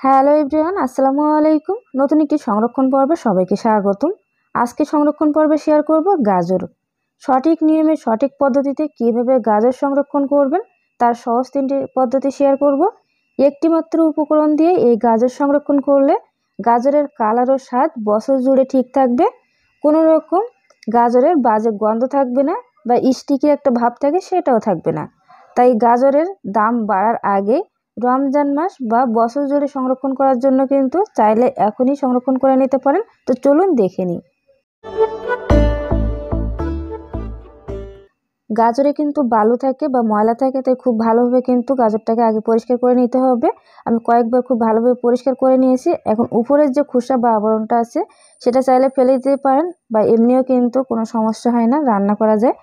Hello everyone, আসসালামু আলাইকুম। নতুন একটি সংরক্ষণ পর্বে সবাইকে স্বাগতম। আজকে সংরক্ষণ পর্বে শেয়ার করব গাজর। সঠিক নিয়মে সঠিক পদ্ধতিতে কিভাবে গাজর সংরক্ষণ করবেন তার সহজ 3টি পদ্ধতি শেয়ার করব। একটি মাত্র উপকরণ দিয়ে এই গাজর সংরক্ষণ করলে গাজরের কালার ও স্বাদ বছর জুড়ে ঠিক থাকবে। কোনো রকম গাজরের বাজে গন্ধ থাকবে না বা স্টিকি একটা ভাব থাকে সেটাও থাকবে না। তাই গাজরের দাম বাড়ার আগে রমজান মাস বা বছর জুড়ে সংরক্ষণ করার জন্য কিন্তু চাইলে এখনই সংরক্ষণ করে নিতে পারেন। তো চলুন দেখে নিই। গাজরে কিন্তু বালু থাকে বা ময়লা থাকে, তাই খুব ভালোভাবে কিন্তু গাজরটাকে আগে পরিষ্কার করে নিতে হবে। আমি কয়েকবার খুব ভালোভাবে পরিষ্কার করে নিয়েছি। এখন উপরের যে খোসা বা আবরণটা আছে সেটা চাইলে ফেলে দিতে পারেন বা এমনিও কিন্তু কোনো সমস্যা হয় না, রান্না করা যায়।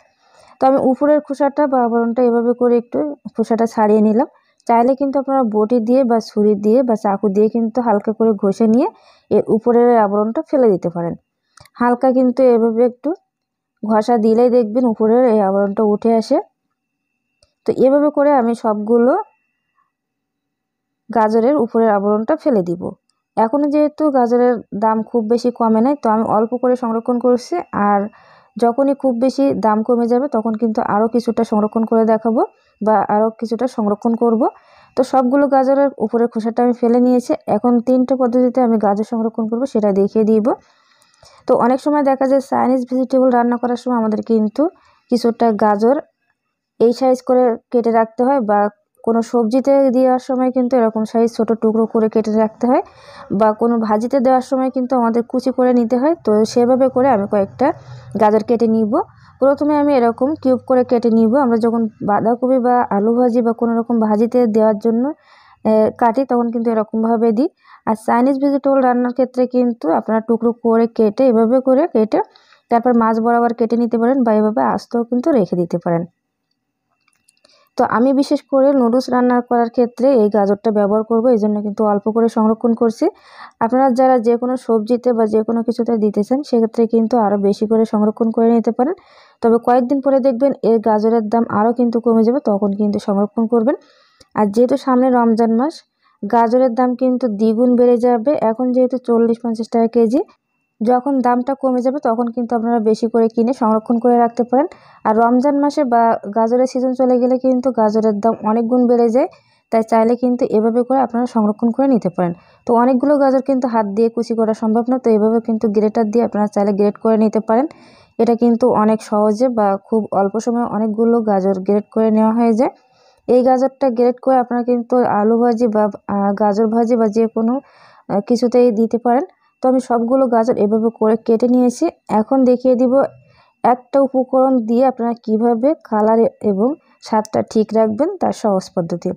তো আমি উপরের খোসাটা বা আবরণটা এভাবে করে একটু খোসাটা ছাড়িয়ে নিলাম। চাইলে কিন্তু আপনারা বটি দিয়ে বা ছুরি দিয়ে বা চাকু দিয়ে কিন্তু হালকা করে ঘষে নিয়ে এর উপরের আবরণটা ফেলে দিতে পারেন। হালকা কিন্তু এভাবে একটু ঘষা দিলেই দেখবেন উপরের এই আবরণটা উঠে আসে। তো এভাবে করে আমি সবগুলো গাজরের উপরের আবরণটা ফেলে দিব। এখনও যেহেতু গাজরের দাম খুব বেশি কমে নাই, তো আমি অল্প করে সংরক্ষণ করছি। আর যখনই খুব বেশি দাম কমে যাবে তখন কিন্তু আরও কিছুটা সংরক্ষণ করে দেখাবো বা আরও কিছুটা সংরক্ষণ করব। তো সবগুলো গাজরের উপরের খোসাটা আমি ফেলে নিয়েছি। এখন 3টে পদ্ধতিতে আমি গাজর সংরক্ষণ করব সেটা দেখিয়ে দিব। তো অনেক সময় দেখা যায় চাইনিজ ভেজিটেবল রান্না করার সময় আমাদের কিন্তু কিছুটা গাজর এই সাইজ করে কেটে রাখতে হয়, বা কোনো সবজিতে দেওয়ার সময় কিন্তু এরকম সাইজ ছোট টুকরো করে কেটে রাখতে হয়, বা কোনো ভাজিতে দেওয়ার সময় কিন্তু আমাদের কুচি করে নিতে হয়। তো সেভাবে করে আমি কয়েকটা গাজর কেটে নিব। প্রথমে আমি এরকম কিউব করে কেটে নিব। আমরা যখন বাঁধাকপি বা আলু ভাজি বা কোনো রকম ভাজিতে দেওয়ার জন্য কাটি তখন কিন্তু এরকমভাবে দিই। আর চাইনিজ ভেজিটেবল রান্নার ক্ষেত্রে কিন্তু আপনারা টুকরো করে কেটে এভাবে করে কেটে তারপর মাছ বরাবর কেটে নিতে পারেন বা এভাবে আস্তেও কিন্তু রেখে দিতে পারেন। তো আমি বিশেষ করে নুডলস রান্না করার ক্ষেত্রে এই গাজরটা ব্যবহার করব, এই জন্য কিন্তু অল্প করে সংরক্ষণ করছি। আপনারা যারা যে কোনো সবজিতে বা যে কোনো কিছুতে দিতে চান সেক্ষেত্রে কিন্তু আরও বেশি করে সংরক্ষণ করে নিতে পারেন। তবে কয়েকদিন পরে দেখবেন এর গাজরের দাম আরও কিন্তু কমে যাবে, তখন কিন্তু সংরক্ষণ করবেন। আর যেহেতু সামনে রমজান মাস, গাজরের দাম কিন্তু দ্বিগুণ বেড়ে যাবে। এখন যেহেতু 40-50 টাকা কেজি, যখন দামটা কমে যাবে তখন কিন্তু আপনারা বেশি করে কিনে সংরক্ষণ করে রাখতে পারেন। আর রমজান মাসে বা গাজরের সিজন চলে গেলে কিন্তু গাজরের দাম অনেক গুণ বেড়ে যায়। তাই চাইলে কিন্তু এভাবে করে আপনারা সংরক্ষণ করে নিতে পারেন। তো অনেকগুলো গাজর কিন্তু হাত দিয়ে কুচি করা সম্ভব না, তো এভাবে কিন্তু গ্রেটার দিয়ে আপনারা চাইলে গ্রেট করে নিতে পারেন। এটা কিন্তু অনেক সহজে বা খুব অল্প সময়ে অনেকগুলো গাজর গ্রেট করে নেওয়া হয়ে যায়। এই গাজরটা গ্রেট করে আপনারা কিন্তু আলু ভাজি বা গাজর ভাজি বা যে কোনো কিছুতেই দিতে পারেন। তো আমি সবগুলো গাজর এভাবে করে কেটে নিয়েছি। এখন দেখিয়ে দিব একটা উপকরণ দিয়ে আপনারা কিভাবে কালার এবং স্বাদটা ঠিক রাখবেন তার সহজ পদ্ধতি।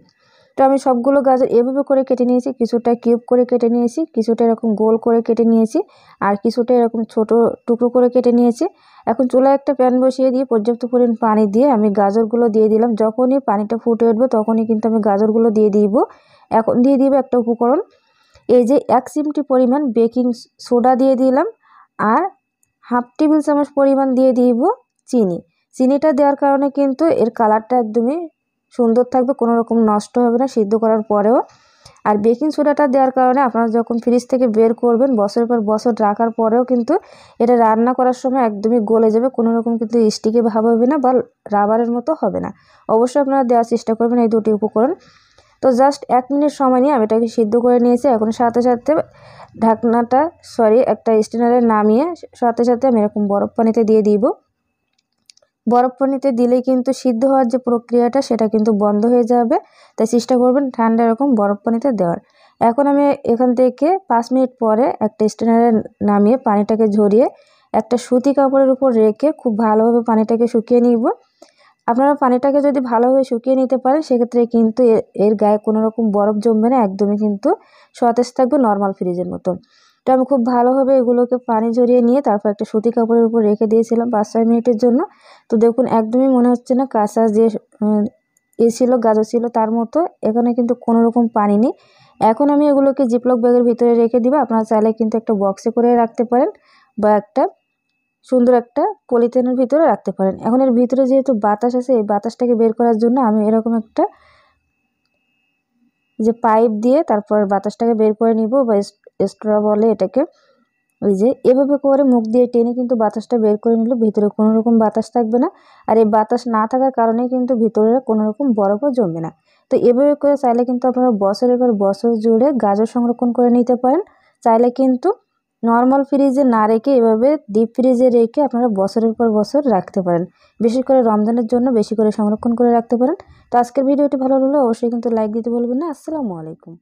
তো আমি সবগুলো গাজর এভাবে করে কেটে নিয়েছি, কিছুটা কিউব করে কেটে নিয়েছি, কিছুটা এরকম গোল করে কেটে নিয়েছি, আর কিছুটা এরকম ছোট টুকরো করে কেটে নিয়েছি। এখন চুলায় একটা প্যান বসিয়ে দিয়ে পর্যাপ্ত পরিমাণ পানি দিয়ে আমি গাজরগুলো দিয়ে দিলাম। যখনই পানিটা ফুটে উঠবে তখনই কিন্তু আমি গাজরগুলো দিয়ে দিব। এখন দিয়ে দিব একটা উপকরণ, এই যে 1 চিমটি পরিমাণ বেকিং সোডা দিয়ে দিলাম, আর হাফ টেবিল চামচ পরিমাণ দিয়ে দিব চিনি। চিনিটা দেওয়ার কারণে কিন্তু এর কালারটা একদমই সুন্দর থাকবে, কোনো রকম নষ্ট হবে না সিদ্ধ করার পরেও। আর বেকিং সোডাটা দেওয়ার কারণে আপনারা যখন ফ্রিজ থেকে বের করবেন বছরের পর বছর রাখার পরেও কিন্তু এটা রান্না করার সময় একদমই গলে যাবে, কোনো রকম কিন্তু স্টিকি ভাব হবে না বা রাবারের মতো হবে না। অবশ্যই আপনারা দেওয়ার চেষ্টা করবেন এই দুটি উপকরণ। তো জাস্ট 1 মিনিট সময় নিয়ে আমি এটাকে সিদ্ধ করে নিয়েছি। এখন সাথে সাথে ঢাকনাটা একটা স্ট্রেনারে নামিয়ে সাথে সাথে আমি এরকম বরফ পানিতে দিয়ে দিব। বরফ পানিতে দিলেই কিন্তু সিদ্ধ হওয়ার যে প্রক্রিয়াটা সেটা কিন্তু বন্ধ হয়ে যাবে, তাই চেষ্টা করবেন ঠান্ডা এরকম বরফ পানিতে দেওয়ার। এখন আমি এখান থেকে 5 মিনিট পরে একটা স্ট্রেনারে নামিয়ে পানিটাকে ঝরিয়ে একটা সুতি কাপড়ের উপর রেখে খুব ভালোভাবে পানিটাকে শুকিয়ে নিব। আপনারা পানিটাকে যদি ভালোভাবে শুকিয়ে নিতে পারেন সেক্ষেত্রে কিন্তু এর গায়ে কোনো রকম বরফ জমবে না, একদমই কিন্তু সতেজ থাকবে নর্মাল ফ্রিজের মতো। তো আমি খুব ভালোভাবে এগুলোকে পানি ঝরিয়ে নিয়ে তারপর একটা সুতি কাপড়ের উপর রেখে দিয়েছিলাম 5-6 মিনিটের জন্য। তো দেখুন একদমই মনে হচ্ছে না কাঁচা যে ছিল গাজর ছিল তার মতো, এখানে কিন্তু কোনো রকম পানি নেই। এখন আমি এগুলোকে জিপলক ব্যাগের ভিতরে রেখে দিব। আপনারা চাইলে কিন্তু একটা বক্সে করে রাখতে পারেন বা একটা সুন্দর একটা পলিথিনের ভিতরে রাখতে পারেন। এখন এর ভিতরে যেহেতু বাতাস আছে, এই বাতাসটাকে বের করার জন্য আমি এরকম একটা যে পাইপ দিয়ে তারপর বাতাসটাকে বের করে নিব, বা স্ট্র বলে এটাকে। ওই যে এভাবে করে মুখ দিয়ে টেনে কিন্তু বাতাসটা বের করে নিলে ভিতরে কোনো রকম বাতাস থাকবে না। আর এই বাতাস না থাকার কারণে কিন্তু ভিতরে কোনো রকম বরফও জমবে না। তো এভাবে করে চাইলে কিন্তু আপনারা বছরের পর বছর জুড়ে গাজর সংরক্ষণ করে নিতে পারেন। চাইলে কিন্তু নর্মাল ফ্রিজে না রেখে এভাবে ডিপ ফ্রিজে রেখে আপনারা বছরের পর বছর রাখতে পারেন। বিশেষ করে রমজানের জন্য বেশি করে সংরক্ষণ করে রাখতে পারেন। তো আজকের ভিডিওটি ভালো লাগলে অবশ্যই কিন্তু লাইক দিতে ভুলবেন না। আসসালামু আলাইকুম।